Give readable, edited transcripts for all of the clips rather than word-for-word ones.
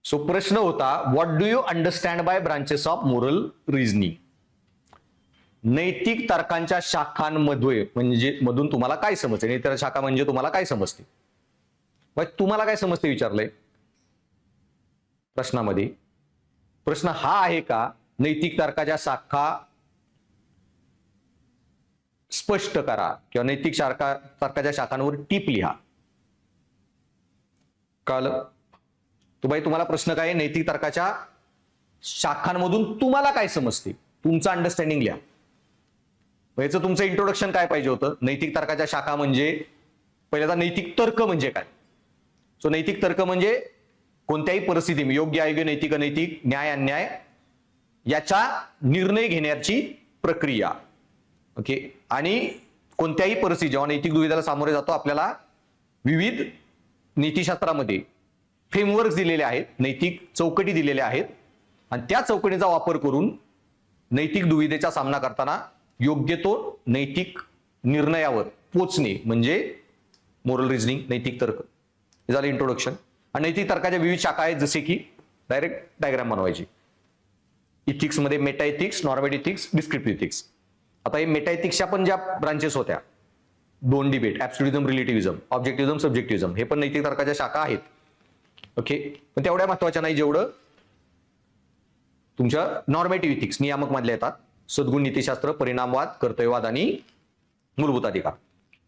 So प्रश्न होता, what do you understand by branches of moral reasoning? नैतिक तर्कांच्या शाखांमध्ये म्हणजे मधून तुम्हाला काय समजते? नैतिक शाखा म्हणजे तुम्हाला काय समजते? तुम्हाला काय समजते विचारलंय प्रश्नामध्ये. प्रश्न हा आहे का नैतिक तर्काच्या शाखा स्पष्ट करा किंवा नैतिक तर्काच्या शाखांवर टीप लिहा. कळलं? तुम्हाला प्रश्न काय? नैतिक तर्काच्या शाखांमधून तुम्हाला काय समजते, तुमचं अंडरस्टँडिंग लिहा. याचं तुमचं इंट्रोडक्शन काय पाहिजे होतं? नैतिक तर्काच्या शाखा म्हणजे पहिल्यांदा नैतिक तर्क म्हणजे काय. सो नैतिक तर्क म्हणजे कोणत्याही परिस्थिती योग्य अयोग्य नैतिक अनैतिक न्याय अन्याय याचा निर्णय घेण्याची प्रक्रिया. ओके. आणि कोणत्याही परिस्थिती जेव्हा नैतिक दुविधाला सामोरे जातो आपल्याला विविध नीतिशास्त्रामध्ये फ्रेमवर्क दिलेले आहेत, नैतिक चौकटी दिलेल्या आहेत आणि त्या चौकटीचा वापर करून नैतिक दुविधेचा सामना करताना योग्य तो नैतिक निर्णयावर पोचणे म्हणजे मोरल रिझनिंग, नैतिक तर्क. हे झालं इंट्रोडक्शन. आणि नैतिक तर्काच्या विविध शाखा आहेत जसे की डायरेक्ट डायग्राम बनवायची. इथिक्स मध्ये meta ethics, normative ethics, descriptive ethics. आता हे मेटा इथिक्सच्या पण ज्या ब्रांचेस होत्या, दोन डिबेट, ऍब्सोल्युटिझम, रिलेटिव्हिझम, ऑब्जेक्टिव्हिझम, सब्जेक्टिव्हिझम, हे पण नैतिक तर्काच्या शाखा आहेत. ओके. पण तेवढ्या महत्वाच्या नाही जेवढं तुमच्या नॉर्मेटिव्ह इथिक्स नियामक मधल्या येतात. सद्गुण, नीतिशास्त्र, परिणामवाद, कर्तव्यवाद आणि मूलभूत अधिकार.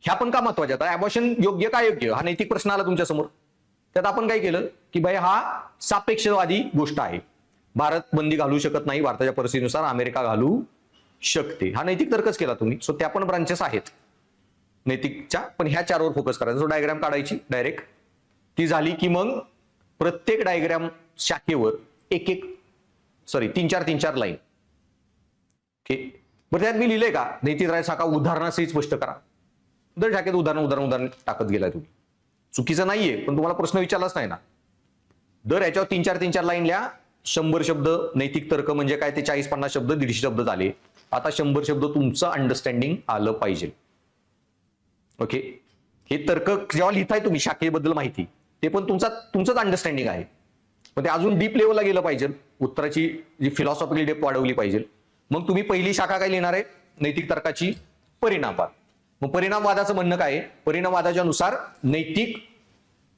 ह्या पण का महत्वाच्या? आता ॲबॉर्शन योग्य का योग्य हा नैतिक प्रश्न आला तुमच्या समोर. त्यात आपण काय केलं की भाई हा सापेक्षवादी गोष्ट आहे. भारत बंदी घालू शकत नाही, भारताच्या परिस्थितीनुसार अमेरिका घालू शकते. हा नैतिक तर्कच केला तुम्ही. सो त्या पण ब्रांचेस आहेत नैतिकच्या, पण ह्या चारवर फोकस करायचा. सो डायग्राम काढायची डायरेक्ट. ती झाली की मग प्रत्येक डायग्राम शाखेवर तीन चार लाईन. ओके. बरं त्यात मी लिहिलंय का नैतिक शाखा उदाहरणासहित स्पष्ट करा. दर शाखेत उदाहरण टाकत गेलाय तुम्ही. चुकीचं नाहीये, पण तुम्हाला प्रश्न विचारलाच नाही ना. दर याच्यावर तीन चार लाईन लिहा. 100 शब्द नैतिक तर्क म्हणजे काय ते 40-50 शब्द 150 शब्द झाले. आता 100 शब्द तुमचं अंडरस्टँडिंग आलं पाहिजे. ओके. हे तर्क जेव्हा लिहिताय तुम्ही शाखेबद्दल माहिती, ते पण तुमचंच अंडरस्टँडिंग आहे, पण ते अजून डीप लेवलला गेलं पाहिजे. उत्तराची जी फिलॉसॉफिकल डेप्थ वाढवली पाहिजे. मग तुम्ही पहिली शाखा काय लिहिणार आहे? नैतिक तर्काची परिणामवाद. मग परिणामवादाचं म्हणणं काय आहे? परिणामवादाच्या नुसार नैतिक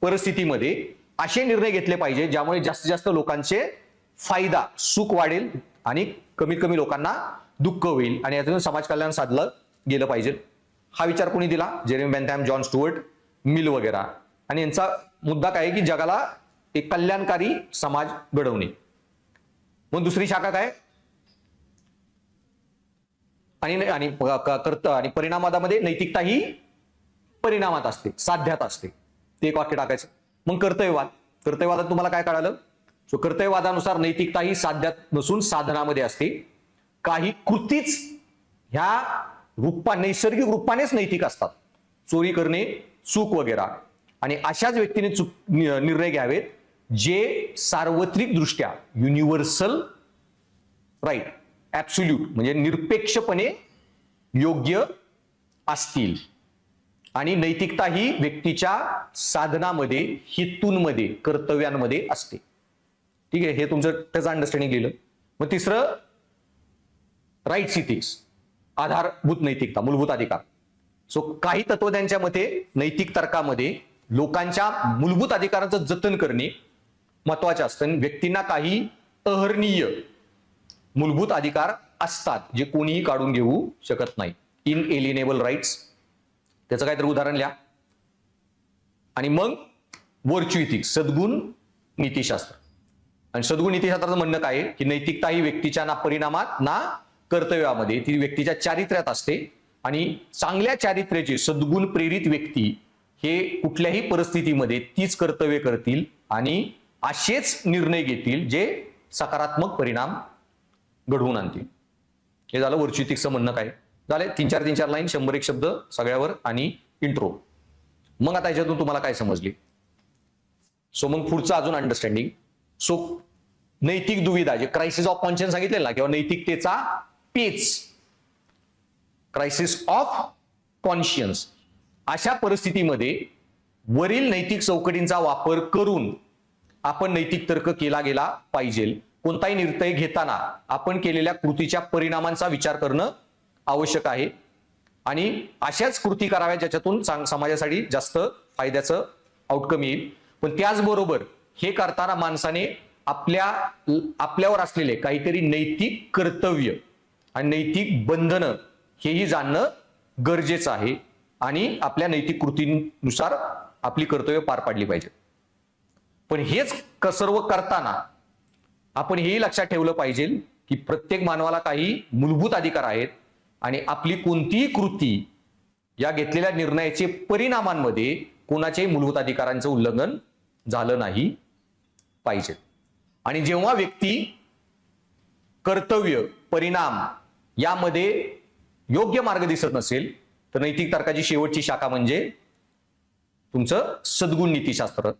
परिस्थितीमध्ये असे निर्णय घेतले पाहिजे ज्यामुळे जास्तीत जास्त लोकांचे फायदा, सुख वाढेल आणि कमीत कमी लोकांना दुःख होईल आणि यातून समाज कल्याण साधलं गेलं पाहिजे. हा विचार कोणी दिला? Jeremy Bentham, John Stuart mill वगैरे. आणि यांचा मुद्दा काय आहे की जगाला एक कल्याणकारी समाज घडवणे. मग दुसरी शाखा काय? आणि परिणामवादामध्ये नैतिकता ही परिणामात असते, साध्यात असते. ते एक वाक्य टाकायचं. मग कर्तव्यवादात तुम्हाला काय कळालं? सो कर्तव्यवादानुसार नैतिकता ही साध्यात नसून साधनामध्ये असते. काही कृतीच ह्या नैसर्गिक रूपानेच नैतिक असतात. चोरी करणे, चूक वगैरे. आणि अशाच व्यक्तीने निर्णय घ्यावेत जे सार्वत्रिक दृष्ट्या युनिव्हर्सल राईट, ऍब्सोल्यूट म्हणजे निरपेक्षपणे योग्य असतील. आणि नैतिकता ही व्यक्तीच्या साधनामध्ये, हेतूंमध्ये, कर्तव्यांमध्ये असते. ठीक आहे. हे तुमचं त्याचं अंडरस्टँडिंग लिहिलं. मग तिसरं राईट्स इथिक्स, आधारभूत नैतिकता, मूलभूत अधिकार. सो काही तत्वज्ञांच्या मते नैतिक तर्कामध्ये लोकांच्या मूलभूत अधिकारांचं जतन करणे महत्वाचे असतं. व्यक्तींना काही अहर्णीय मूलभूत अधिकार असतात जे कोणीही काढून घेऊ शकत नाही. इनएलिनेबल राईट्स. त्याचं काहीतरी उदाहरण लिहा. आणि मग व्हर्च्यू इथिक्स, सद्गुण नीतिशास्त्र. आणि सद्गुण नीतिशास्त्राचं म्हणणं काय आहे की नैतिकता ही व्यक्तीच्या ना परिणामात ना कर्तव्यामध्ये, ती व्यक्तीच्या चारित्र्यात असते. आणि चांगल्या चारित्र्याचे सद्गुण प्रेरित व्यक्ती हे कुठल्याही परिस्थितीमध्ये तीच कर्तव्य करतील आणि असेच निर्णय घेतील जे सकारात्मक परिणाम घडवून आणतील. हे झालं व्हर्च्यू इथिक्सचं म्हणणं काय. झाले तीन चार लाईन, 100 शब्द सगळ्यावर आणि इंट्रो. मग आता याच्यातून तुम्हाला काय समजली? सो मग पुढचं अजून अंडरस्टँडिंग. सो नैतिक दुविधा जे क्रायसिस ऑफ कॉन्शियन्स सांगितले ना, किंवा नैतिकतेचा पेच, क्रायसिस ऑफ कॉन्शियन्स, अशा परिस्थितीमध्ये वरील नैतिक चौकटींचा वापर करून आपण नैतिक तर्क केला गेला पाहिजे. कोणताही निर्णय घेताना आपण केलेल्या कृतीच्या परिणामांचा विचार करणं आवश्यक आहे आणि अशाच कृती कराव्या ज्याच्यातून समाजासाठी जास्त फायद्याचं आउटकम येईल. पण त्याचबरोबर हे करताना माणसाने आपल्यावर असलेले काहीतरी नैतिक कर्तव्य आणि नैतिक बंधनं हेही जाणणं गरजेचं आहे आणि आपल्या नैतिक कृतीनुसार आपली कर्तव्य पार पाडली पाहिजे. पण हेच सर्व करताना आपण हेही लक्षात ठेवलं पाहिजे की प्रत्येक मानवाला काही मूलभूत अधिकार आहेत आणि आपली कोणतीही कृती या घेतलेल्या निर्णयाचे परिणामांमध्ये कोणाच्याही मूलभूत अधिकारांचं उल्लंघन झालं नाही पाहिजे. आणि जेव्हा व्यक्ती कर्तव्य परिणाम यामध्ये योग्य मार्ग दिसत नसेल तर नैतिक तर्काची शेवटची शाखा म्हणजे तुमचं सद्गुण नीतिशास्त्र.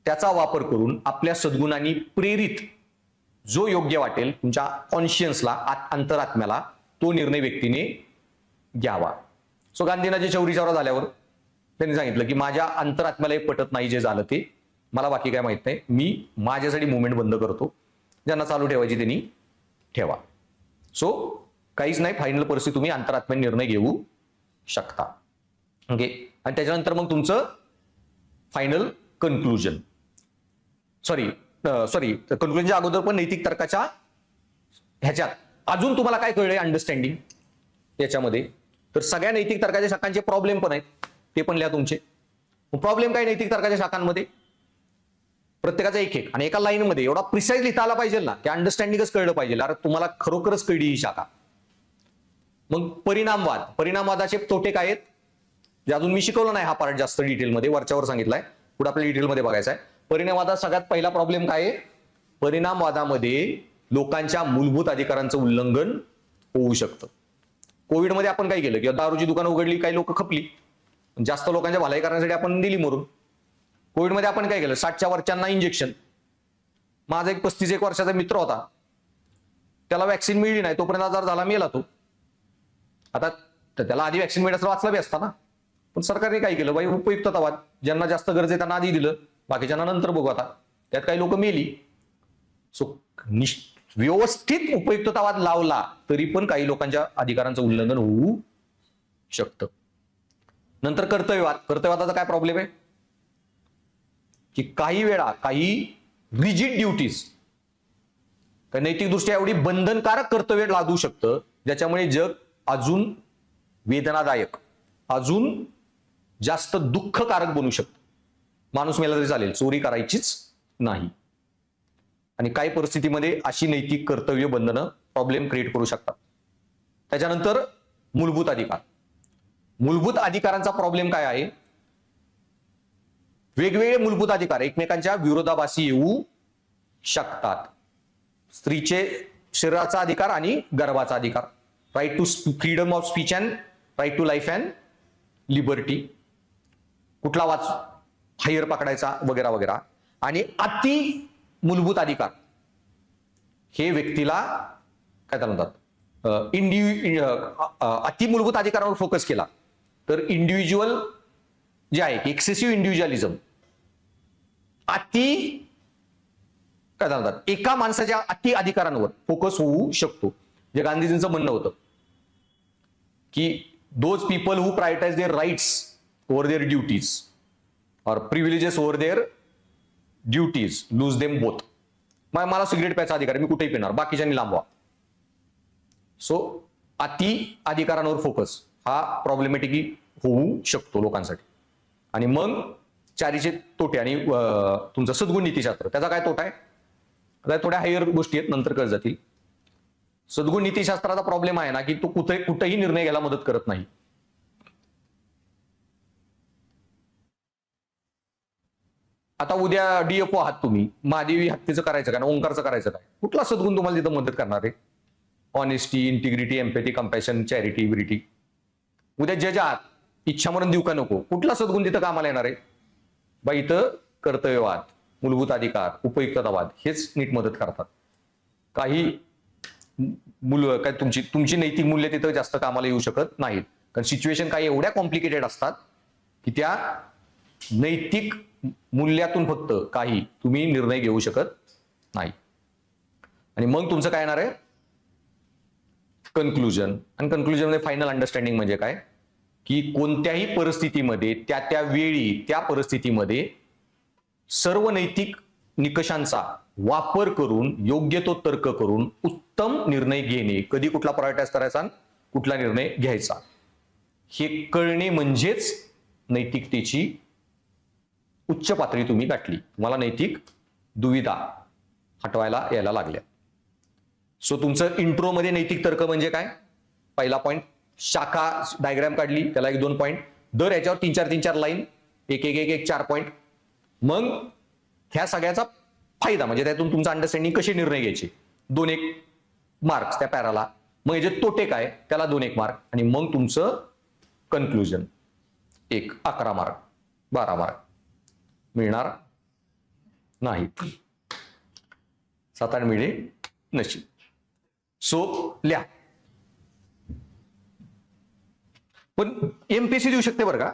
त्याचा वापर करून आपल्या सद्गुणांनी प्रेरित जो योग्य वाटेल तुमच्या कॉन्शियन्सला अंतरात्म्याला तो निर्णय व्यक्तीने घ्यावा. सो गांधींना जे चौरी चौरा झाल्यावर त्यांनी सांगितलं की माझ्या अंतरात्म्यालाही पटत नाही जे झालं ते, मला बाकी काय माहित नाही, मी माझ्यासाठी मुवमेंट बंद करतो, ज्यांना चालू ठेवायची त्यांनी ठेवा. सो काहीच नाही, फायनल परिस्थिती तुम्ही अंतरात्म्याने निर्णय घेऊ शकता. ओके. आणि त्याच्यानंतर मग तुमचं फायनल कन्क्लुजन कन्क्लुजनच्या अगोदर पण नैतिक तर्काच्या ह्याच्यात अजून तुम्हाला काय कळलंय अंडरस्टँडिंग याच्यामध्ये, तर सगळ्या नैतिक तर्काच्या शाखांचे प्रॉब्लेम पण आहेत, ते पण लिहा तुमचे. प्रॉब्लेम काय नैतिक तर्काच्या शाखांमध्ये, प्रत्येकाचा एक एक आणि एका लाईनमध्ये एवढा प्रिसाइज लिहिता आला पाहिजे ना की अंडरस्टँडिंगच कळलं पाहिजे. अरे तुम्हाला खरोखरच कळली ही शाखा. मग परिणामवादाचे तोटे काय आहेत, जे अजून मी शिकवलं नाही हा पार्ट जास्त डिटेलमध्ये, वरच्यावर सांगितलाय, पुढे आपल्या डिटेलमध्ये बघायचा आहे. परिणामवादात सगळ्यात पहिला प्रॉब्लेम काय आहे, परिणामवादामध्ये लोकांच्या मूलभूत अधिकारांचं उल्लंघन होऊ शकतं. कोविडमध्ये आपण काय केलं की दारूची दुकानं उघडली, काही लोक खपली, जास्त लोकांच्या भलाई करण्यासाठी आपण दिली मरून. कोविडमध्ये आपण काय केलं, 60च्या वरच्यांना इंजेक्शन. माझा एक 35 वर्षाचा मित्र होता, त्याला वॅक्सिन मिळली नाही, तोपर्यंत आजार झाला, मेला तो. आता त्याला आधी वॅक्सिन मिळालं वाचला बी असता ना, पण सरकारने काय केलं, बाई उपयुक्ततावाद, ज्यांना जास्त गरज आहे त्यांना आधी दिलं, बाकीच्यांना नंतर बघू. आता त्यात काही लोक मेली. सो व्यवस्थित उपयुक्ततावाद लावला तरी पण काही लोकांच्या अधिकारांचं उल्लंघन होऊ शकतं. नंतर कर्तव्यवादाचा काय प्रॉब्लेम आहे की काही वेळा काही रिजिड ड्युटीज नैतिकदृष्ट्या एवढी बंधनकारक कर्तव्य लादू शकतं ज्याच्यामुळे जग अजून वेदनादायक, अजून जास्त दुःखकारक बनू शकतं. माणूस मेला तरी चालेल, चोरी करायचीच नाही. आणि काही परिस्थितीमध्ये अशी नैतिक कर्तव्य बंधनं प्रॉब्लेम क्रिएट करू शकतात. त्याच्यानंतर मूलभूत अधिकारांचा प्रॉब्लेम काय आहे, वेगवेगळे मूलभूत अधिकार एकमेकांच्या विरोधाभासी येऊ शकतात. स्त्रीचे शरीराचा अधिकार आणि गर्भाचा अधिकार, right to freedom of speech and right to life and liberty, कुठला हायर पकडायचा वगैरे वगैरे. आणि अति मूलभूत अधिकार हे व्यक्तीला काय म्हणतात, अति मूलभूत अधिकारावर फोकस केला तर इंडिव्हिज्युअल जे आहे एक्सेसिव्ह इंडिव्हिज्युअलिझम, काय म्हणतात, एका माणसाच्या अति अधिकारांवर फोकस होऊ शकतो. जे गांधीजींचं म्हणणं होतं की those people who prioritise their rights over their duties और privileges over their duties lose them both. मला सिगरेट प्यायचा अधिकार आहे, मी कुठेही पिणार, बाकीच्यांनी लांबवा. सो अति अधिकारांवर फोकस हा प्रॉब्लेमॅटिकली होऊ शकतो लोकांसाठी. आणि मग चारीचे तोटे आणि तुमचं सद्गुण नीतिशास्त्र, त्याचा काय तोटा आहे, थोड्या हायर गोष्टी आहेत, नंतर कळत जातील. सद्गुण नीतिशास्त्राचा प्रॉब्लेम आहे ना की तो कुठेही निर्णय घ्यायला मदत करत नाही. आता उद्या डीएफओ आहात तुम्ही, महादेवी हत्तीचं करायचं काय, ओंकारचं करायचं काय, कुठला सद्गुण तुम्हाला तिथं मदत करणार आहे, honesty, integrity, empathy, compassion, charity, verity. उद्या जज आहात, इच्छामरण देऊ का नको, कुठला सद्गुण तिथं कामाला येणार आहे, बा इथं कर्तव्यवाद, मूलभूत अधिकार, उपयुक्ततावाद हेच नीट मदत करतात. काही काय तुमची नैतिक मूल्य तिथं जास्त कामाला येऊ शकत नाहीत, कारण सिच्युएशन काही एवढ्या कॉम्प्लिकेटेड असतात की त्या नैतिक मूल्यातून फक्त काही तुम्ही निर्णय घेऊ शकत नाही. आणि मग तुमचं काय येणार आहे? कन्क्लुजन. आणि कन्क्लुजन मध्ये फायनल अंडरस्टँडिंग म्हणजे काय की कोणत्याही परिस्थितीमध्ये त्या त्या वेळी त्या परिस्थितीमध्ये सर्व नैतिक निकषांचा वापर करून योग्य तो तर्क करून उत्तम निर्णय घेणे. कधी कुठला प्रायोरिटाइज करायचा कुठला निर्णय घ्यायचा हे कळणे म्हणजेच नैतिकतेची उच्च पातळी तुम्ही गाठली. तुम्हाला नैतिक दुविधा हटवायला यायला लागल्या. सो तुमचं इंट्रोमध्ये नैतिक तर्क म्हणजे काय? पहिला पॉईंट शाखा डायग्राम काढली, त्याला 1-2 पॉईंट, दर याच्यावर 3-4 लाईन, एक 4 पॉईंट. मग ह्या सगळ्याचा फायदा म्हणजे त्यातून तुमचं अंडरस्टँडिंग कसे निर्णय घ्यायचे 2-1 मार्क्स त्या पॅराला. मग याचे तोटे काय त्याला 2-1 मार्क. आणि मग तुमचं कन्क्लुजन 11 मार्क 12 मार्क मिळणार नाही. 7-8 मिळणे नशीब. सो लिहा. पण एमपीएससी देऊ शकते बरं का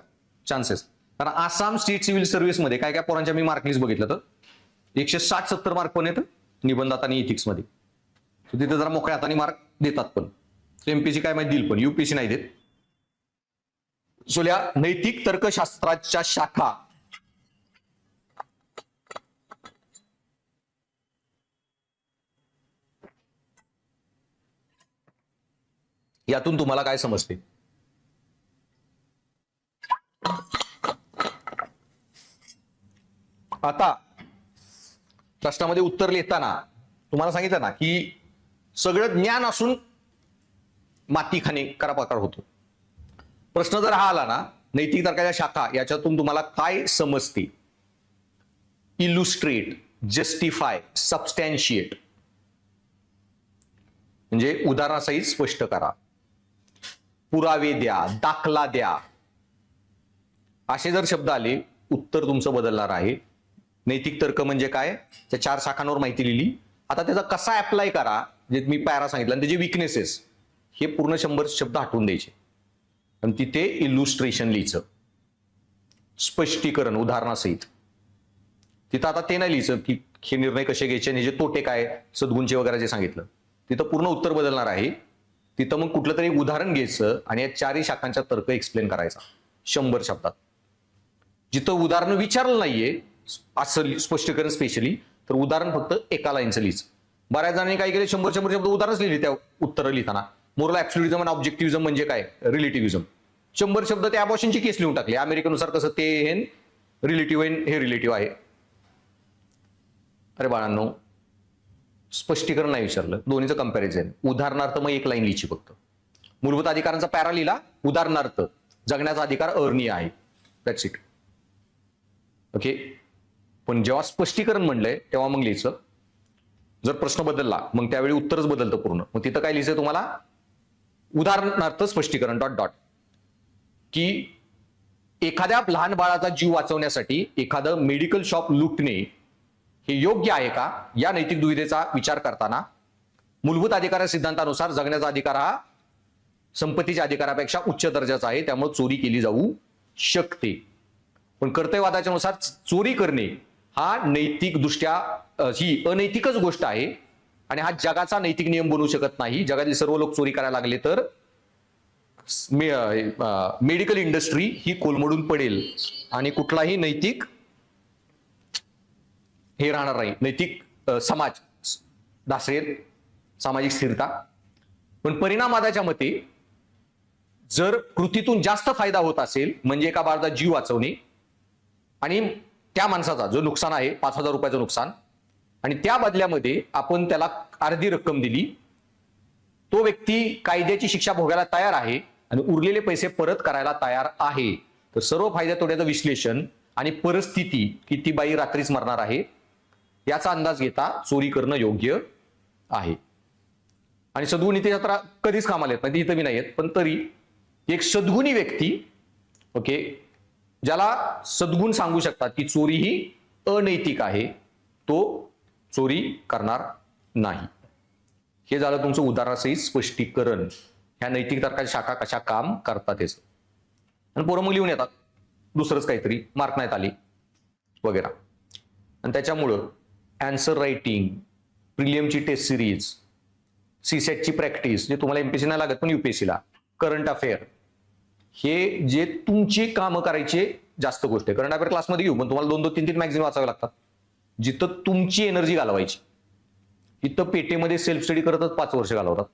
चान्सेस. कारण आसाम स्टेट सिव्हिल सर्व्हिस मध्ये काय काय पोरांच्या मी मार्क लिस्ट बघितलं तर 160-70 मार्क पण येतं निबंधात आणि इथिक्स मध्ये. तिथे जरा मोकळ्या हाताने मार्क देतात पण एमपीएससी काय माहिती देईल पण युपीएससी नाही देत. सो लिहा नैतिक तर्कशास्त्राच्या शाखा यातून तुम्हाला काय समजते? आता प्रश्नामध्ये उत्तर लिहिताना तुम्हाला सांगितलं ना की सगळं ज्ञान असून माती खाणे करा प्रकार होतो. प्रश्न जर हा आला ना नैतिक तर्काच्या शाखा याच्यातून तुम्हाला काय समजते? इलुस्ट्रेट, जस्टिफाय, सबस्टॅन्शिएट म्हणजे उदाहरणासहित स्पष्ट करा, पुरावे द्या, दाखला द्या, असे जर शब्द आले उत्तर तुमचं बदलणार आहे. नैतिक तर्क म्हणजे काय? त्या 4 शाखांवर माहिती लिहिली. आता त्याचा कसा अप्लाय करा जे मी पॅरा सांगितलं आणि त्याचे विकनेसेस हे पूर्ण 100 शब्द हटवून द्यायचे आणि तिथे इलुस्ट्रेशन लिहायचं, स्पष्टीकरण उदाहरणासहित. तिथं आता ते नाही लिहायचं की हे निर्णय कसे घ्यायचे आणि ह्याचे तोटे काय सद्गुणचे वगैरे जे सांगितलं. तिथं पूर्ण उत्तर बदलणार आहे. तिथं मग कुठलं तरी उदाहरण घ्यायचं आणि या 4ही शाखांचा तर्क एक्सप्लेन करायचा 100 शब्दात. जिथं उदाहरण विचारलं नाहीये असं स्पष्टीकरण स्पेशली तर उदाहरण फक्त एका लाईनचं लिहायचं. बऱ्याच जणांनी काय केले 100 शब्द उदाहरणच लिहिले त्या उत्तर लिहिताना. मोरल ऍब्सोल्युटिझम आणि ऑब्जेक्टिव्हिझम म्हणजे काय? रिलेटिव्हिझम. 100 शब्द त्या अबॉर्शनची केस लिहून टाकली. अमेरिकेनुसार कसं ते हे रिलेटिव्ह आहे हे रिलेटिव्ह आहे. अरे बाळांनो स्पष्टीकरण नाही विचारलं, दोन्हीचं कंपॅरिझन. उदाहरणार्थ मग एक लाईन लिहिची फक्त. मूलभूत अधिकारांचा पॅरा लिहिला, उदाहरणार्थ जगण्याचा अधिकार अवर्णीय आहे, दॅट्स इट. ओके. पण जेव्हा स्पष्टीकरण म्हणलंय तेव्हा मग लिहायचं. जर प्रश्न बदलला मग त्यावेळी उत्तरच बदलतं पूर्ण. मग तिथं काय लिहायचं तुम्हाला? उदाहरणार्थ स्पष्टीकरण डॉट डॉट की एखाद्या लहान बाळाचा जीव वाचवण्यासाठी एखादं मेडिकल शॉप लुटणे हे योग्य आहे का? या नैतिक दुविधेचा विचार करताना मूलभूत अधिकार सिद्धांतानुसार जगण्याचा अधिकार हा संपत्तीच्या अधिकारापेक्षा उच्च दर्जाचा आहे, त्यामुळे चोरी केली जाऊ शकते. पण कर्तव्यवादाच्या नुसार चोरी करणे हा नैतिक दृष्ट्या ही अनैतिकच गोष्ट आहे आणि हा जगाचा नैतिक नियम बनू शकत नाही. जगातील सर्व लोक चोरी करायला लागले तर मेडिकल इंडस्ट्री ही कोलमडून पडेल आणि कुठलाही नैतिक हे राहणार नाही. नैतिक समाज ढासळेल, सामाजिक स्थिरता. पण परिणामवादाच्या मते जर कृतीतून जास्त फायदा होत असेल म्हणजे एका बाळाचा जीव वाचवणे आणि त्या माणसाचा जो नुकसान आहे 5,000 रुपयाचं नुकसान आणि त्या बदल्यामध्ये आपण त्याला अर्धी रक्कम दिली, तो व्यक्ती कायद्याची शिक्षा भोगायला तयार आहे आणि उरलेले पैसे परत करायला तयार आहे, तर सर्व फायद्या तोट्याचं विश्लेषण आणि परिस्थिती की ती बाई रात्रीच मरणार आहे याचा अंदाज घेता चोरी करणं योग्य आहे. आणि सद्गुणी ते यात्रा कधीच कामाला येत नाही, इथं मी नाही येत, पण तरी एक सद्गुणी व्यक्ती ओके ज्याला सद्गुण सांगू शकतात की चोरी ही अनैतिक आहे, तो चोरी करणार नाही. हे झालं तुमचं उदाहरणासहित स्पष्टीकरण. ह्या नैतिक तर्काच्या शाखा कशा काम करतात याचं. आणि पोरं मग लिहून येतात दुसरंच काहीतरी, मार्क नाहीत आली. वगैरे. आणि त्याच्यामुळं आन्सर रायटिंग, प्रिलियमची टेस्ट सिरीज, सीसेटची प्रॅक्टिस, जे तुम्हाला एमपीसी नाही लागत पण युपीएससीला, करंट अफेअर, हे जे तुमची कामं करायचे जास्त गोष्ट आहे. करंट अफेअर क्लासमध्ये घेऊ पण तुम्हाला 2-2, 3-3 मॅगझिन वाचावे लागतात. जिथं तुमची एनर्जी घालवायची, इथं पेटेमध्ये सेल्फ स्टडी करतच 5 वर्ष घालवतात.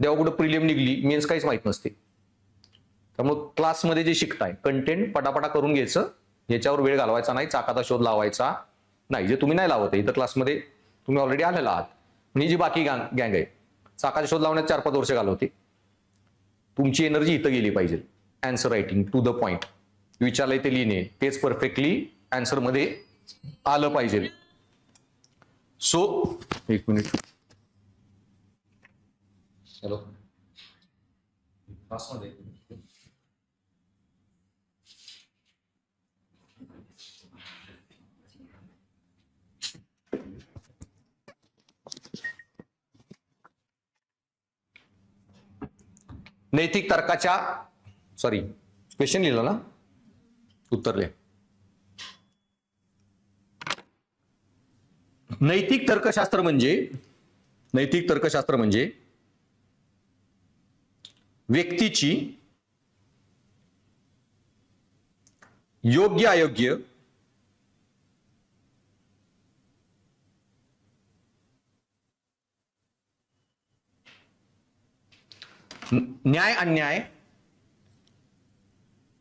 तेव्हा कुठं प्रिलियम निघली, मेन्स काहीच माहित नसते. त्यामुळे क्लासमध्ये जे शिकताय कंटेंट पटापटा करून घ्यायचं, याच्यावर वेळ घालवायचा नाही, चाकाचा शोध लावायचा नाही. जे तुम्ही नाही लावत इथं क्लासमध्ये, तुम्ही ऑलरेडी आलेला आहात. म्हणजे जी बाकी गँग आहे, चाकाचा शोध लावण्यात 4-5 वर्ष घालवते. तुमची एनर्जी इथं गेली पाहिजे. Answer writing to the point, विचारलंय ते लिहिणे, तेच परफेक्टली आन्सर मध्ये आलं पाहिजे. सो एक मिनिट, हॅलो, क्लासमध्ये नैतिक तर्काच्या, सॉरी क्वेश्चन लिहिलं ना, उत्तरले. नैतिक तर्कशास्त्र म्हणजे व्यक्तीची योग्य अयोग्य न्याय अन्याय,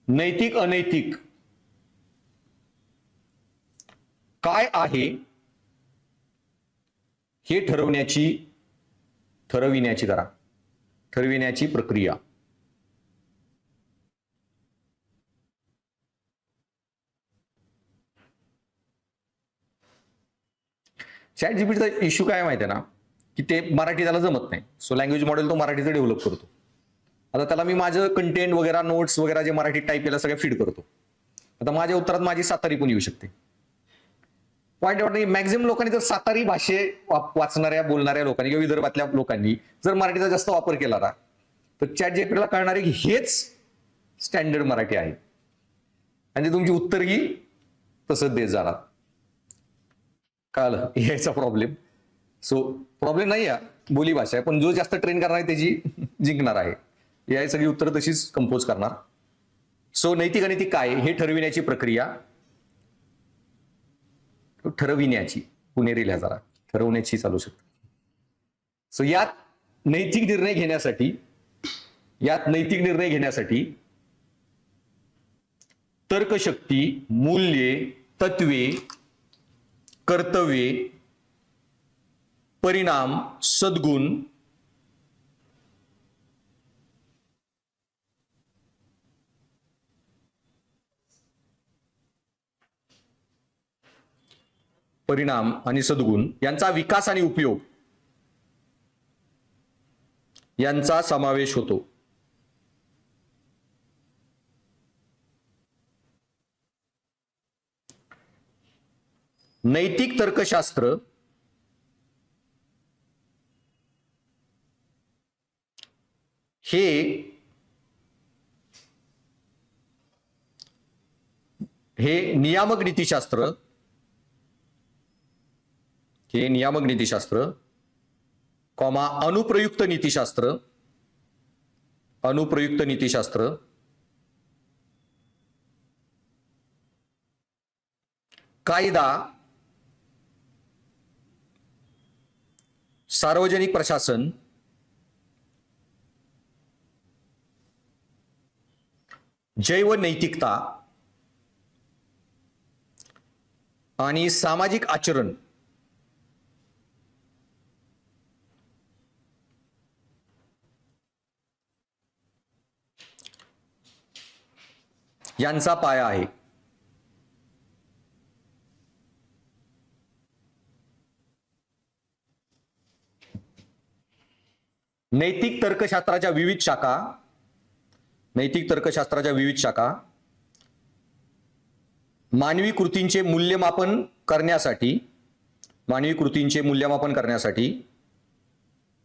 नैतिक अनैतिक काय आहे हे ठरविण्याची प्रक्रिया. चॅट जीपीटीचा इश्यू काय माहिती आहे ना, की ते मराठी त्याला जमत नाही. सो लँग्वेज मॉडेल तो मराठीचं डेव्हलप करतो. आता त्याला मी माझं कंटेंट वगैरे, नोट्स वगैरे जे मराठीत टाईप केलं सगळं फीड करतो. आता माझ्या उत्तरात माझी सातारी पण येऊ शकते. पॉईंट वाटत मॅक्झिमम लोकांनी जर सातारी भाषे वाचणाऱ्या बोलणाऱ्या लोकांनी किंवा विदर्भातल्या लोकांनी जर मराठीचा जास्त वापर केला ना, तर चॅट जीपीटीला कळणार आहे की हेच स्टँडर्ड मराठी आहे आणि तुमची उत्तरही तसंच देत जाणार. कळलं याचा प्रॉब्लेम. सो प्रॉब्लेम नाही आहे, बोली भाषा आहे, पण जो जास्त ट्रेन करणार आहे त्याची जिंकणार आहे. या सगळी उत्तरं तशीच कंपोज करणार. सो नैतिक अनैतिक काय हे ठरविण्याची प्रक्रिया, ठरविण्याची, पुणेरी लिहा जरा, ठरवण्याची चालू शकते. सो यात नैतिक निर्णय घेण्यासाठी तर्कशक्ती, मूल्ये, तत्वे, कर्तव्ये, परिणाम, सद्गुण, परिणाम आणि सद्गुण यांचा विकास आणि उपयोग यांचा समावेश होतो. नैतिक तर्कशास्त्र हे नियामक नीतिशास्त्र, कॉमा अनुप्रयुक्त नीतिशास्त्र, कायदा, सार्वजनिक प्रशासन, जैव नैतिकता आणि सामाजिक आचरण यांचा पाया आहे. नैतिक तर्कशास्त्राच्या विविध शाखा मानवी कृतींचे मूल्यमापन करण्यासाठी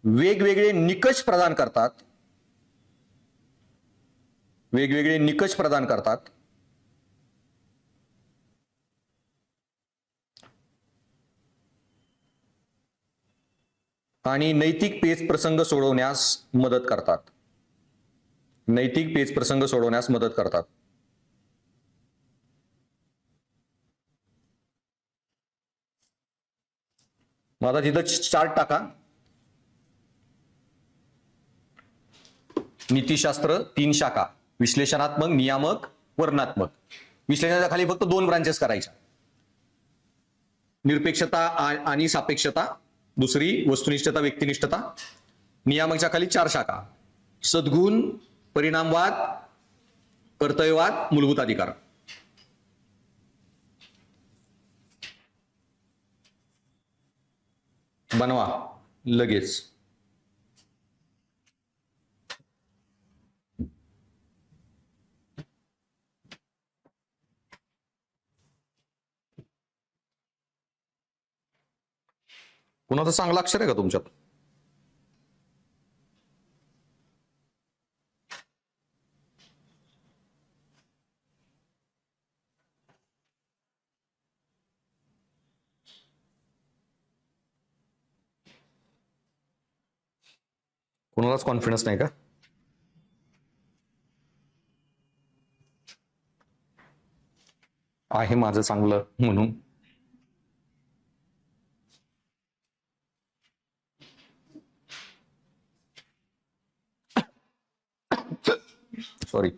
वेगवेगळे निकष प्रदान करतात. आणि नैतिक पेच प्रसंग सोडवण्यास मदत करतात. नैतिक पेच प्रसंग सोडवण्यास मदत करतात. मग आता तिथं चार्ट टाका. नीतिशास्त्र 3 शाखा, विश्लेषणात्मक, नियामक, वर्णनात्मक. विश्लेषणाच्या खाली फक्त 2 ब्रांचेस करायच्या, निरपेक्षता आणि सापेक्षता, दुसरी वस्तुनिष्ठता, व्यक्तिनिष्ठता. नियामकच्या खाली 4 शाखा, सद्गुण, परिणामवाद, कर्तव्यवाद, मूलभूत अधिकार. बनवा लगेच. कुणाचं चांगलं अक्षर आहे का तुमच्यात? कुणालाच कॉन्फिडन्स नाही का? आहे माझं चांगलं म्हणून. सॉरी.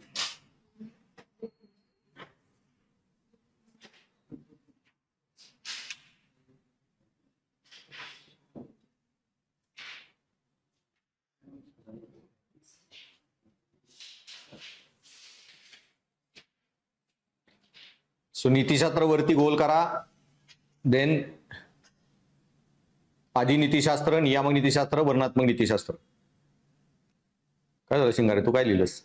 सो नीतिशास्त्र वरती गोल करा, देन आधी नीतिशास्त्र, नियामक नीतिशास्त्र, वर्णनात्मक नीतिशास्त्र. काय झालं शिंगारे, तू काय लिहिलंस?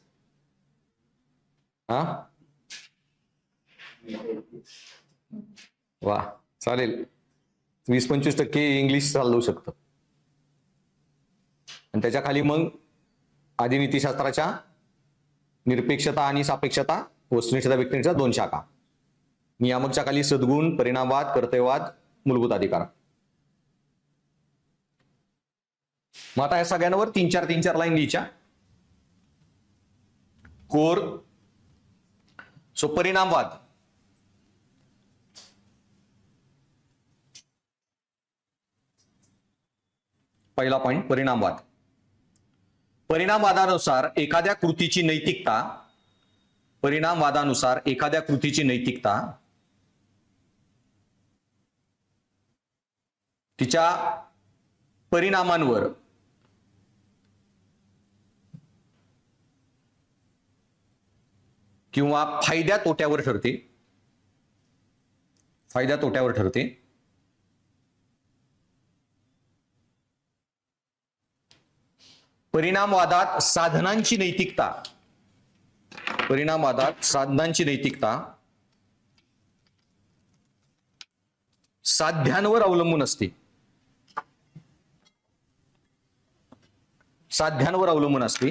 हा, वा, चालेल. 20-25% इंग्लिश चालू शकतं. आणि त्याच्या खाली मग आधी नीतिशास्त्राच्या निरपेक्षता आणि सापेक्षता, वस्तुनिष्ठता, व्यक्तिनिष्ठता 2 शाखा. नियामकच्या खाली सद्गुण, परिणामवाद, कर्तव्यवाद, मूलभूत अधिकार. मग आता या सगळ्यांवर 3-4 लाईन लिहायच्या. कोर. सो परिणामवाद. पहिला पॉइंट, परिणामवाद. परिणामवादानुसार एखाद्या कृतीची नैतिकता, परिणामवादानुसार एखाद्या कृतीची नैतिकता तिच्या परिणामांवर किंवा फायद्या तोट्यावर ठरते. फायद्या तोट्यावर ठरते. परिणामवादात साधनांची नैतिकता, परिणामवादात साधनांची नैतिकता साध्यांवर अवलंबून असते. साध्यांवर अवलंबून असते.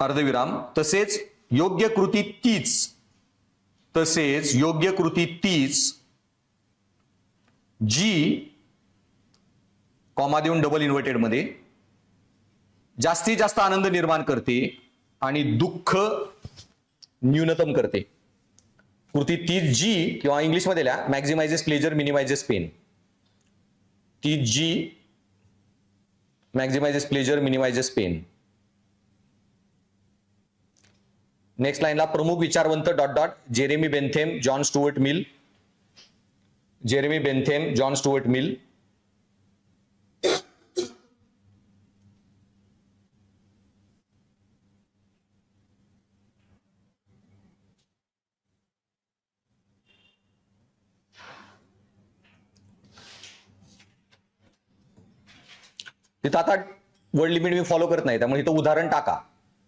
अर्धविराम. तसेच योग्य कृती तीच जी, कॉमा देऊन डबल इन्व्हर्टेड मध्ये, जास्तीत जास्त आनंद निर्माण करते आणि दुःख न्यूनतम करते. कृती तीच जी, किंवा इंग्लिशमध्ये लिहा, मॅक्झिमायझेस प्लेजर, मिनिमायझेस पेन. तीच जी maximises pleasure, minimises pain. Next लाईनला प्रमुख विचारवंत ... Jeremy Bentham, John Stuart Mill. Jeremy Bentham, John Stuart Mill. तिथं आता वर्ड लिमिट मी फॉलो करत नाही, त्यामुळे इथं उदाहरण टाका.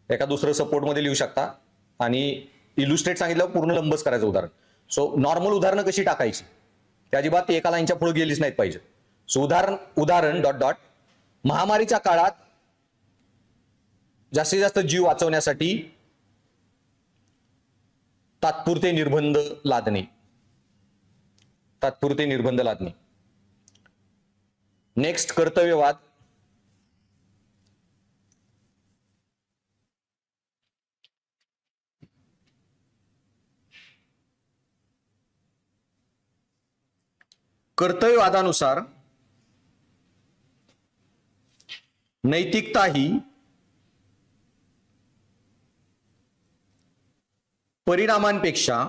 एका दुसरं सपोर्ट मध्ये लिहू शकता. आणि इल्युस्ट्रेट सांगितलं पूर्ण लंबच करायचं उदाहरण. सो नॉर्मल उदाहरणं कशी टाकायची, त्या अजिबात एका लाईनच्या पुढे गेलीच नाहीत पाहिजे. सो उदाहरण ... महामारीच्या काळात जास्तीत जास्त जीव वाचवण्यासाठी तात्पुरते निर्बंध लादणे. तात्पुरते निर्बंध लादणे. नेक्स्ट कर्तव्यवाद. कर्तव्यवादानुसार नैतिकता ही परिणामांपेक्षा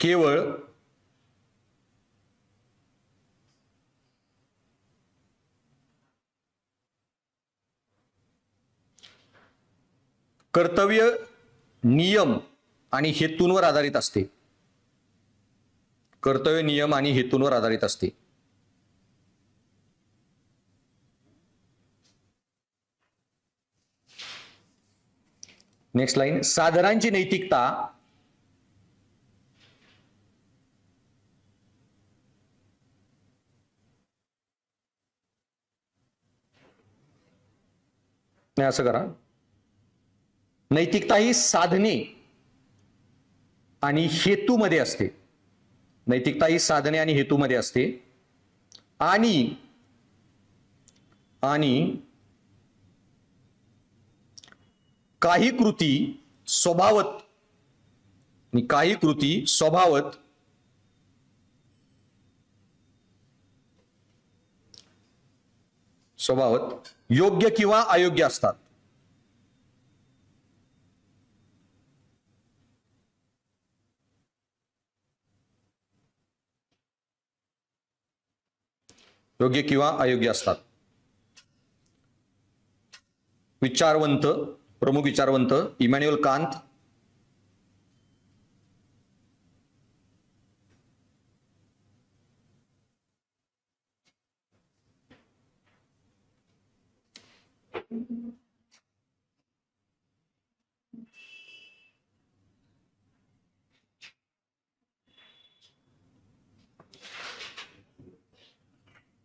केवळ कर्तव्य नियम आणि हेतूंवर आधारित असते. कर्तव्य नियम आणि हेतूंवर आधारित असते. Next line. साधनांची नैतिकता नाही, असं करा. नैतिकता ही साधने आणि हेतूमध्ये असते. नैतिकता ही साधने आणि हेतूमध्ये असते. आणि काही कृती स्वभावत योग्य किंवा अयोग्य असतात. योग्य किंवा अयोग्य असतात. विचारवंत, प्रमुख विचारवंत Immanuel Kant,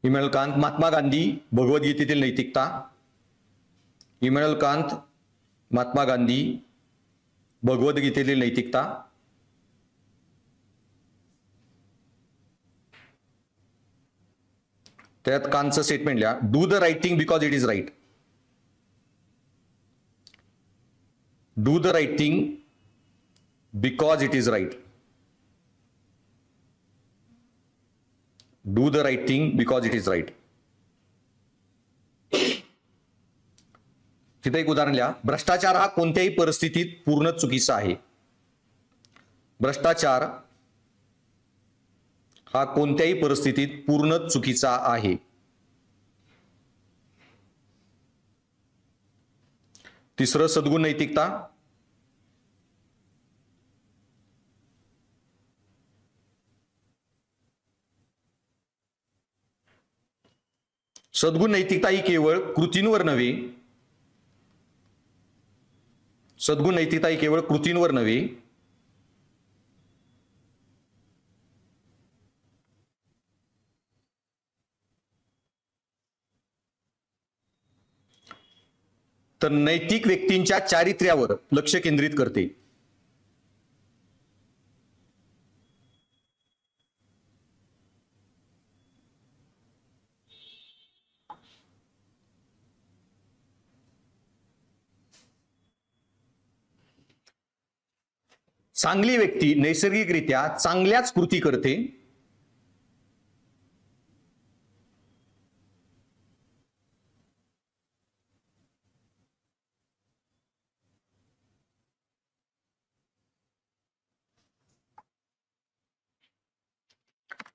Immanuel Kant. Mahatma Gandhi, भगवद्गीतेतील नैतिकता. इमॅन्युअल कांत, महात्मा गांधी, भगवद्गीतेतील नैतिकता. त्यात कांतचं स्टेटमेंट लिहा. Do the right thing because it is right. Do the right thing because it is right. Do the right thing because it is right. तिथे एक उदाहरण लिहा. भ्रष्टाचार हा कोणत्याही परिस्थितीत पूर्ण चुकीचा आहे. भ्रष्टाचार हा कोणत्याही परिस्थितीत पूर्ण चुकीचा आहे. तिसरं सद्गुण नैतिकता. सद्गुण नैतिकता ही केवळ कृतींवर नव्हे, सद्गुण नैतिकता ही केवळ कृतींवर नव्हे, तर नैतिक व्यक्तींच्या चारित्र्यावर लक्ष केंद्रित करते. चांगली व्यक्ती नैसर्गिकरित्या चांगल्याच कृती करते.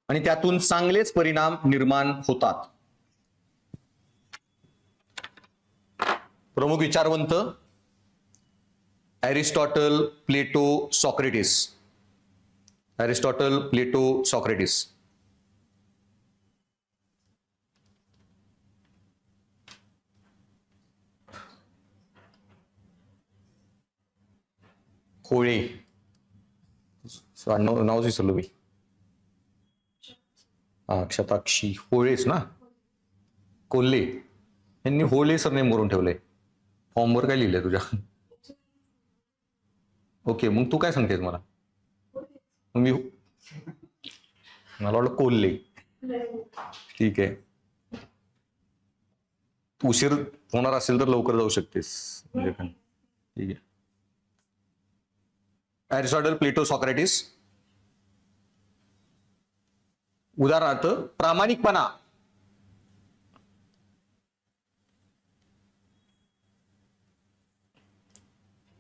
आणि त्यातून चांगलेच परिणाम निर्माण होतात. प्रमुख विचारवंत एरिस्टॉटल, प्लेटो, सॉक्रेटिस. एरिस्टॉटल, प्लेटो, सॉक्रेटिस. होळे, नाव विसरलो मी. शताक्षी होळेच ना. कोल्हे यांनी होळे सरनेम करून ठेवलंय. फॉर्मवर काय लिहिलंय तुझ्या? ओके, मग तू काय सांगतेस मला? मग मी मला वाटलं कोल्हे. ठीक आहे, उशीर होणार असेल तर लवकर जाऊ शकतेस म्हणजे काय. ठीक आहे. अरिस्टॉटल, प्लेटो, सॉक्रेटिस. उदाहरणार्थ प्रामाणिकपणा.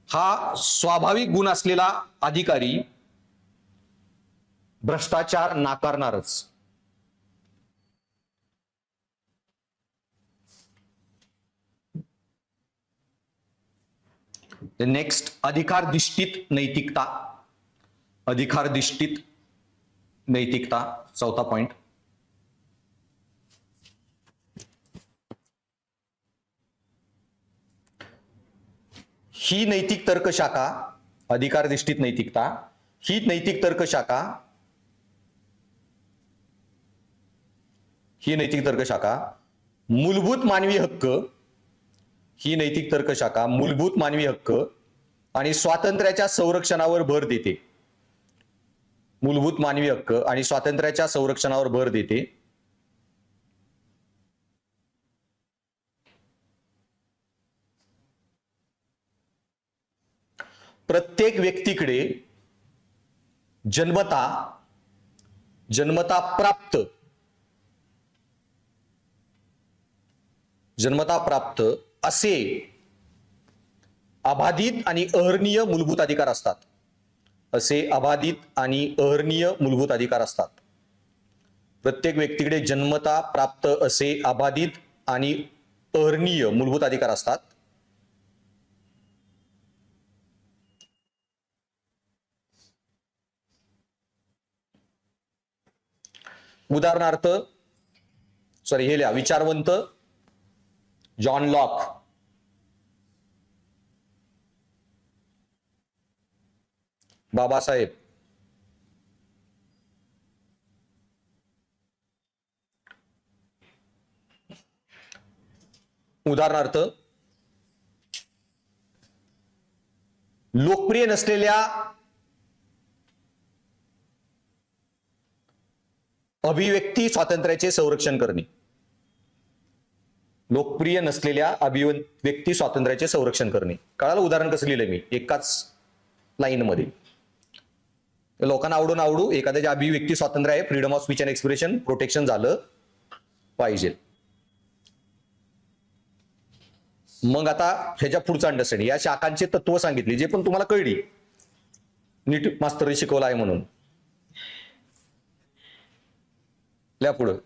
हा स्वाभाविक गुण असलेला अधिकारी भ्रष्टाचार नाकारणारच. नेक्स्ट, अधिकारधिष्ठित नैतिकता. अधिकारधिष्ठित नैतिकता, चौथा पॉइंट. ही नैतिक तर्कशाखा, अधिकारधिष्ठित नैतिकता, ही नैतिक तर्कशाखा, ही नैतिक तर्कशाखा मूलभूत मानवी हक्क, ही नैतिक तर्कशाखा मूलभूत मानवी हक्क आणि स्वातंत्र्याच्या संरक्षणावर भर देते. मूलभूत मानवी हक्क आणि स्वातंत्र्याच्या संरक्षणावर भर देते. प्रत्येक व्यक्तीकडे जन्मता प्राप्त असे अबाधित आणि अहर्निय मूलभूत अधिकार असतात. असे अबाधित आणि अहर्निय मूलभूत अधिकार असतात. प्रत्येक व्यक्तीकडे जन्मता प्राप्त असे अबाधित आणि अहर्निय मूलभूत अधिकार असतात. उदाहरणार्थ, हे लिहा, विचारवंत जॉन लॉक, बाबासाहेब, उदाहरणार्थ लोकप्रिय नसलेल्या अभिव्यक्ती स्वातंत्र्याचे संरक्षण करणे. लोकप्रिय नसलेल्या अभिव्यक्ती स्वातंत्र्याचे संरक्षण करणे. कळालं उदाहरण कसं लिहिलंय मी एकाच लाईन मध्ये. लोकांना आवडू एखाद्याच्या अभिव्यक्ती स्वातंत्र्य आहे, freedom of speech and expression protection झालं पाहिजे. मग आता ह्याच्या पुढचा अंडरस्टँडिंग, या शाखांचे तत्व सांगितली जे पण तुम्हाला कळली, नीट मास्तरने शिकवलं आहे म्हणून. लिहा पुढं.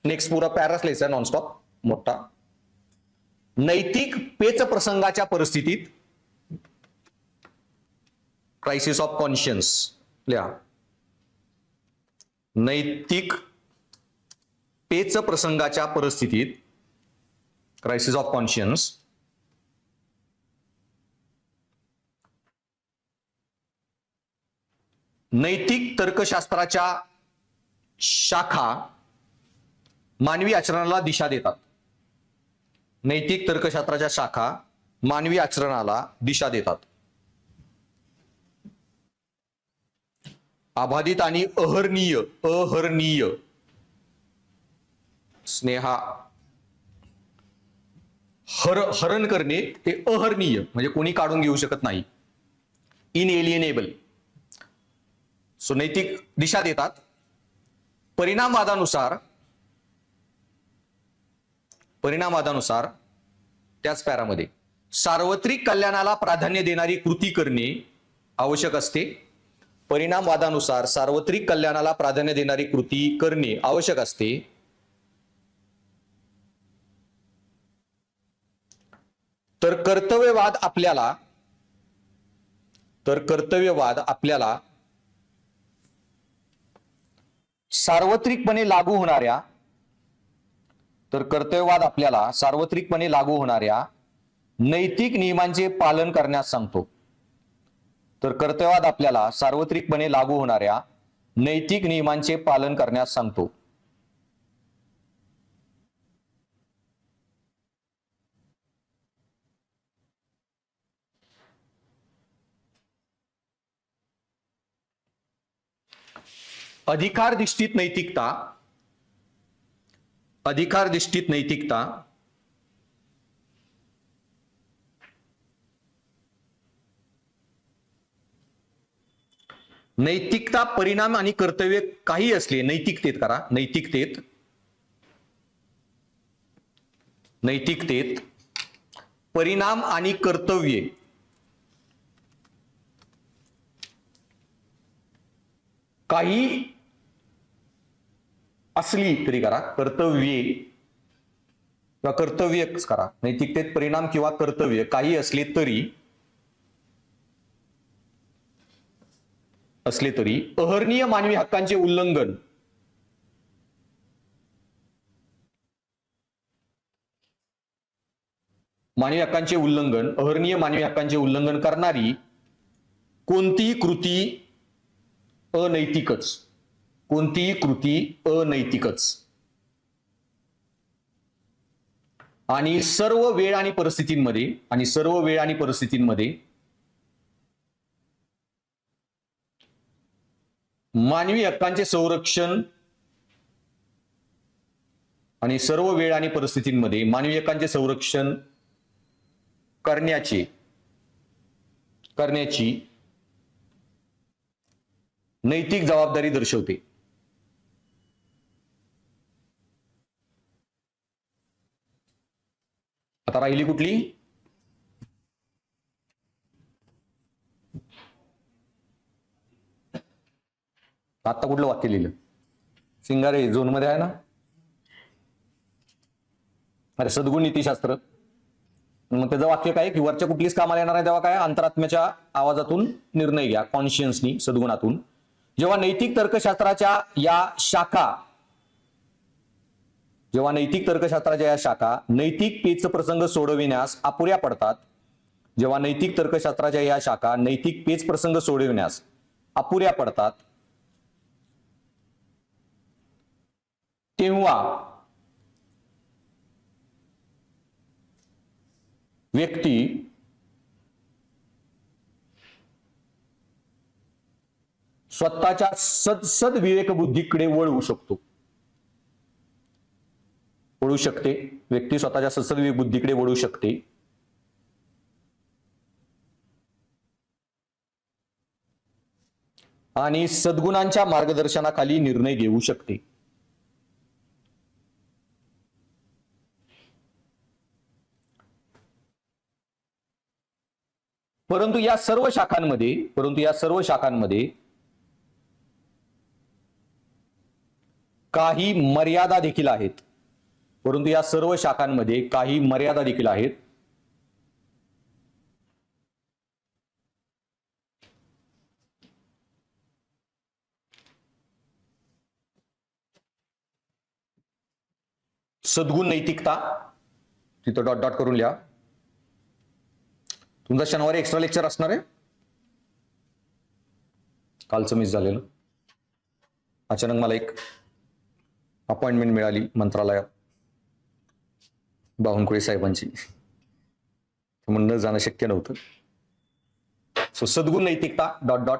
नेक्स्ट पुरा पॅरास लिहायचा नॉनस्टॉप मोठा. नैतिक पेच प्रसंगाच्या परिस्थितीत, क्रायसिस ऑफ कॉन्शियन्स लिहा. नैतिक पेच प्रसंगाच्या परिस्थितीत, क्रायसिस ऑफ कॉन्शियन्स, नैतिक तर्कशास्त्राच्या शाखा मानवी आचरणाला दिशा देतात. नैतिक तर्कशास्त्राच्या शाखा मानवी आचरणाला दिशा देतात. अबाधित आणि अहर्निय स्नेहा, हरण करणे ते अहर्निय म्हणजे कोणी काढून घेऊ शकत नाही. इनएलिएनेबल. सो नैतिक दिशा देतात. परिणामवादानुसार त्याच पॅरामध्ये सार्वत्रिक कल्याणाला प्राधान्य देणारी कृती करणे आवश्यक असते. परिणामवादानुसार सार्वत्रिक कल्याणाला प्राधान्य देणारी कृती करणे आवश्यक असते. तर कर्तव्यवाद आपल्याला सार्वत्रिकपणे लागू होणाऱ्या नैतिक नियमांचे पालन करण्यास सांगतो. तर कर्तव्यवाद आपल्याला सार्वत्रिकपणे लागू होणाऱ्या नैतिक नियमांचे पालन करण्यास सांगतो. अधिकारधिष्ठित नैतिकता, अधिकारधिष्ठित नैतिकता नैतिकता, परिणाम आणि कर्तव्य काही असले, नैतिकतेत करा, नैतिकतेत, नैतिकतेत परिणाम आणि कर्तव्ये काही असली तरी करा, कर्तव्ये किंवा कर्तव्यच करा, नैतिकतेत परिणाम किंवा कर्तव्य काही असले तरी अहर्निय मानवी हक्कांचे उल्लंघन अहर्निय मानवी हक्कांचे उल्लंघन करणारी कोणतीही कृती अनैतिकच, कोणतीही कृती अनैतिकच आणि सर्व वेळ आणि परिस्थितींमध्ये मानवी हक्कांचे संरक्षण आणि सर्व वेळ आणि परिस्थितींमध्ये मानवी हक्कांचे संरक्षण करण्याची नैतिक जबाबदारी दर्शवते. आता राहिली कुठली? आता कुठलं वाक्य लिहिलं? सिंगारे झोन मध्ये आहे ना? अरे सद्गुण नीतिशास्त्र. मग त्याचं वाक्य काय की वरच्या कुठलीच कामाला येणार आहे तेव्हा काय अंतरात्म्याच्या आवाजातून निर्णय घ्या, कॉन्शियन्सनी, सद्गुणातून. जेव्हा नैतिक तर्कशास्त्राच्या या शाखा नैतिक पेच प्रसंग सोडविण्यास अपुऱ्या पडतात, जेव्हा नैतिक तर्कशास्त्राच्या या शाखा नैतिक पेच प्रसंग सोडविण्यास अपुऱ्या पडतात, तेव्हा व्यक्ती स्वतःच्या सद्विवेक बुद्धीकडे वळू शकते. व्यक्ती स्वतःच्या सद्विवेक बुद्धीकडे वळू शकते आणि सद्गुणांच्या मार्गदर्शनाखाली निर्णय घेऊ शकते. परंतु या सर्व शाखांमध्ये काही मर्यादा देखील आहेत. सद्गुण नैतिकता तिथं डॉट डॉट करून लिहा. तुमचा शनिवारी एक्स्ट्रा लेक्चर असणार आहे. कालचं मिस झालेलं. अचानक मला एक अपॉइंटमेंट मिळाली मंत्रालयात बावनकुळे साहेबांची, म्हणून न जाणं शक्य नव्हतं. सो सद्गुण नैतिकता डॉट डॉट.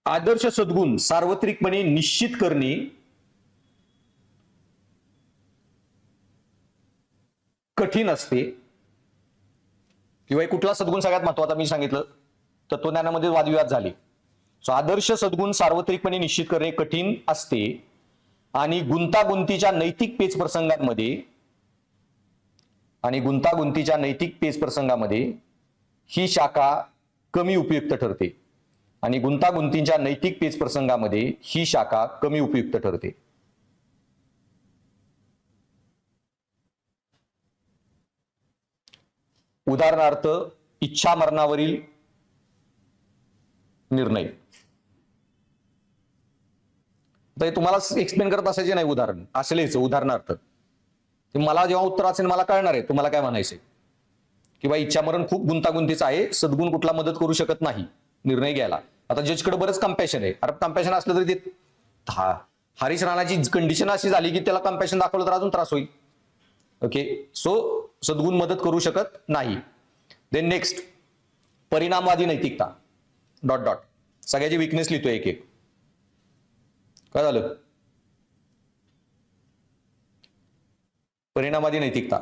आदर्श सद्गुण सार्वत्रिकपणे निश्चित करणे कठीण असते. किंवा कुठला सद्गुण सगळ्यात महत्वाचा मी सांगितलं, तत्वज्ञानामध्ये वादविवाद झाले. सो आदर्श सद्गुण सार्वत्रिकपणे निश्चित करणे कठीण असते आणि गुंतागुंतीच्या नैतिक पेच प्रसंगामध्ये ही शाखा कमी उपयुक्त ठरते. उदाहरणार्थ इच्छा मरणावरील निर्णय. तर तुम्हाला एक्सप्लेन करत असायचे नाही, उदाहरण असं लिहायचं. उदाहरणार्थ मला जेव्हा उत्तर असेल मला कळणार आहे तुम्हाला काय म्हणायचंय, किंवा इच्छा मरण खूप गुंतागुंतीचं आहे, सद्गुण कुठला मदत करू शकत नाही निर्णय घ्यायला. आता जजकडे बरंच कंपॅशन आहे. अरे कंपॅशन असलं तरी ते हरीश राणाची कंडिशन अशी झाली की त्याला कंपॅशन दाखवलं तर अजून त्रास होईल. ओके, सो सद्गुण मदत करू शकत नाही. देन नेक्स्ट परिणामवादी नैतिकता. डॉट डॉट सगळ्याची विकनेस लिहितोय एक एक. काय झालं? परिणामवादी नैतिकता.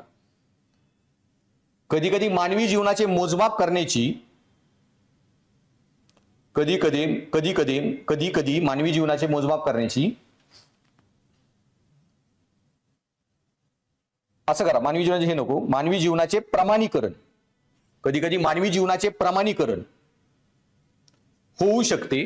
कधी कधी मानवी जीवनाचे मोजमाप करण्याची कधी कधी मानवी जीवनाचे मोजमाप करण्याची असं करा, मानवी जीवनाचे हे नको, मानवी जीवनाचे प्रमाणीकरण. कधी कधी मानवी जीवनाचे प्रमाणीकरण होऊ शकते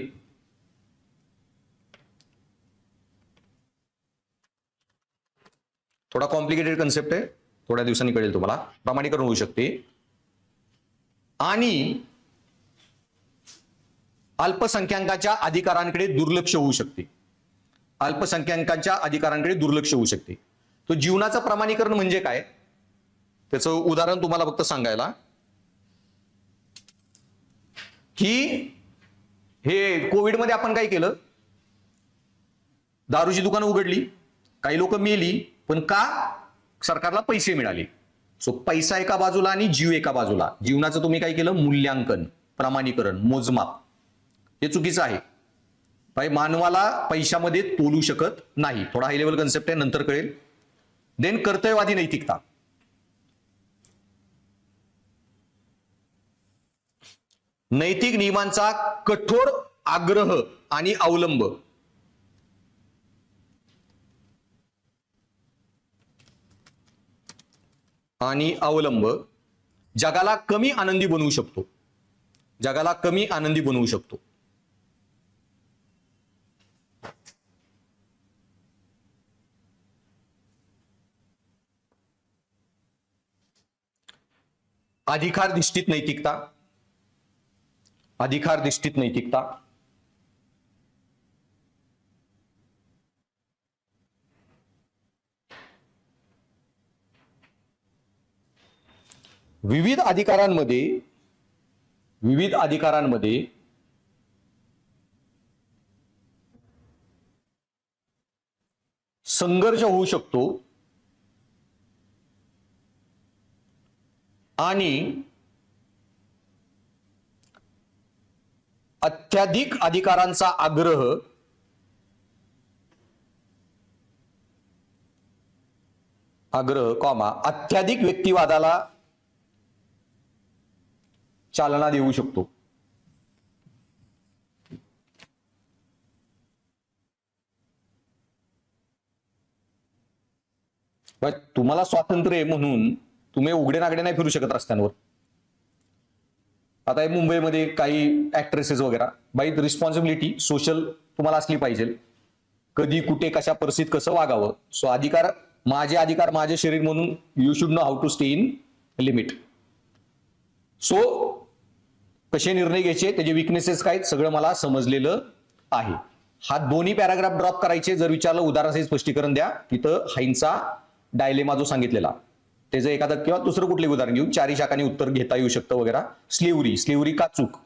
थोडा कॉम्प्लिकेटेड कन्सेप्ट आहे, थोड्या दिवसांनी कळेल तुम्हाला. प्रमाणीकरण होऊ शकते आणि अल्पसंख्याकांच्या अधिकारांकडे दुर्लक्ष होऊ शकते. अल्पसंख्याकांच्या अधिकारांकडे दुर्लक्ष होऊ शकते. तो जीवनाचं प्रमाणीकरण म्हणजे काय त्याचं उदाहरण तुम्हाला फक्त सांगायला की हे कोविडमध्ये आपण काय केलं, दारूची दुकानं उघडली, काही लोक मेली, पण का? सरकारला पैसे मिळाले. सो पैसा एका बाजूला आणि जीव एका बाजूला. जीवनाचं तुम्ही काय केलं? मूल्यांकन, प्रमाणीकरण, मोजमाप. हे चुकीचं आहे. भाई मानवाला पैशामध्ये तोलू शकत नाही. थोडा हाय लेवल कन्सेप्ट आहे, नंतर कळेल. देन कर्तव्यवादी नैतिकता. नैतिक नियमांचा कठोर आग्रह आणि अवलंब. जगाला कमी आनंदी बनवू शकतो. जगाला कमी आनंदी बनवू शकतो. अधिकारधिष्ठित नैतिकता. अधिकारधिष्ठित नैतिकता. विविध अधिकारांमध्ये संघर्ष होऊ शकतो आणि अत्याधिक अधिकारांचा आग्रह अत्याधिक व्यक्तिवादाला चालना देऊ शकतो. तुम्हाला स्वातंत्र्य आहे म्हणून तुम्ही उघडे नागडे नाही फिरू शकत रस्त्यांवर. आता मुंबईमध्ये काही ऍक्ट्रेसेस वगैरे, बाई रिस्पॉन्सिबिलिटी सोशल तुम्हाला असली पाहिजे. कधी कुठे कशा परिस्थितीत कसं वागावं. सो अधिकार माझे शरीर म्हणून you should know how to stay in limit. So कसे निर्णय घ्यायचे, त्याचे विकनेसेस काय, सगळं मला समजलेलं आहे. हा दोन्ही पॅराग्राफ ड्रॉप करायचे. जर विचारलं उदाहरणासहित स्पष्टीकरण द्या, तिथं हाईंचा डायलेमा जो सांगितलेला त्याचं एखादं किंवा दुसरं कुठले उदाहरण घेऊ, चारी शाखांनी उत्तर घेता येऊ शकतं वगैरे. स्लेव्हरी का चूक,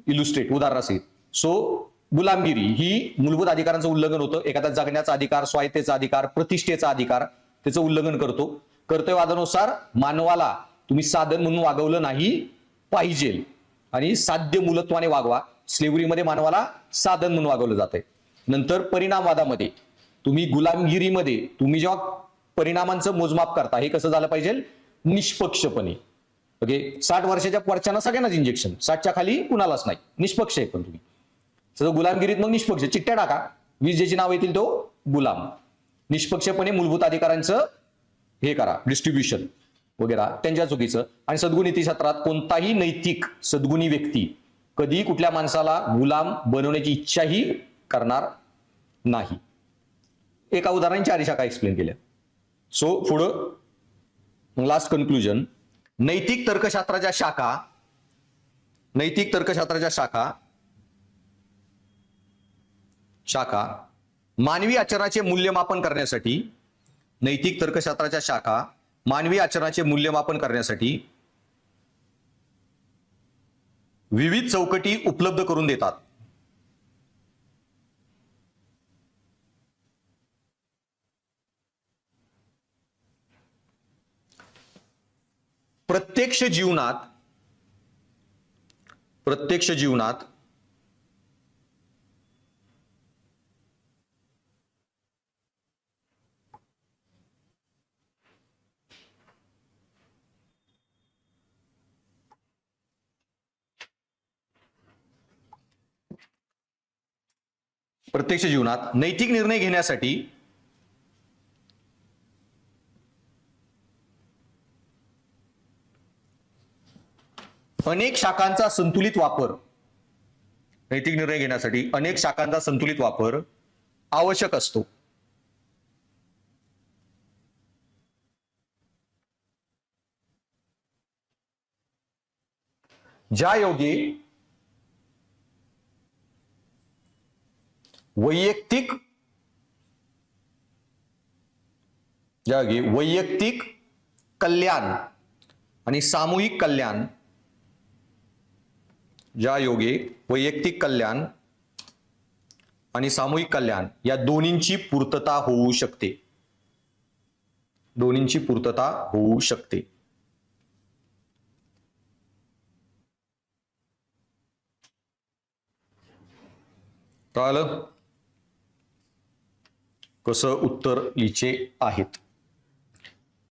इलुस्ट्रेट उदाहरणासहित. सो गुलामगिरी ही मूलभूत अधिकारांचं उल्लंघन होतं. एखादा जगण्याचा अधिकार, स्वायत्तेचा अधिकार, प्रतिष्ठेचा अधिकार, त्याचं उल्लंघन करतो. कर्तव्यवादानुसार मानवाला तुम्ही साधन म्हणून वागवलं नाही पाहिजे आणि साध्य मूलत्वाने वागवा. स्लेव्हरीमध्ये मानवाला साधन म्हणून वागवलं जातंय. नंतर परिणामवादामध्ये तुम्ही गुलामगिरीमध्ये तुम्ही जेव्हा परिणामांचं मोजमाप करता, हे कसं झालं पाहिजे? निष्पक्षपणे. ओके, 60 वर्षाच्या वरच्यांना सगळ्यांनाच इंजेक्शन, 60च्या खाली कुणालाच नाही. निष्पक्ष आहे. पण तुम्ही गुलामगिरीत मग निष्पक्ष चिठ्ठ्या टाका, 20 ज्याची नाव येतील तो गुलाम. निष्पक्षपणे मूलभूत अधिकारांचं हे करा, डिस्ट्रीब्युशन वगैरे, त्यांच्या चुकीचं. आणि सद्गुण नीतिशास्त्रात कोणताही नैतिक सद्गुणी व्यक्ती कधी कुठल्या माणसाला गुलाम बनवण्याची इच्छाही करणार नाही. एका उदाहरणाने चारी शाखा एक्सप्लेन केल्या. सो पुढं लास्ट कन्क्लुजन. नैतिक तर्कशास्त्राच्या शाखा मानवी आचरणाचे मूल्यमापन करण्यासाठी, नैतिक तर्कशास्त्राच्या शाखा मानवी आचरणाचे मूल्यमापन करण्यासाठी विविध चौकटी उपलब्ध करून देतात. प्रत्यक्ष जीवनात प्रत्यक्ष जीवनात नैतिक निर्णय घेण्यासाठी अनेक शाखांचा संतुलित वापर, नैतिक निर्णय घेण्यासाठी अनेक शाखांचा संतुलित वापर आवश्यक असतो. ज्यायोगे वैयक्तिक कल्याण आणि सामूहिक कल्याण, ज्यायोगे वैयक्तिक कल्याण आणि सामूहिक कल्याण या दोन्हींची पूर्तता होऊ शकते. दोन्हींची पूर्तता होऊ शकते. कळलं कसं उत्तर लिहायचे आहेत.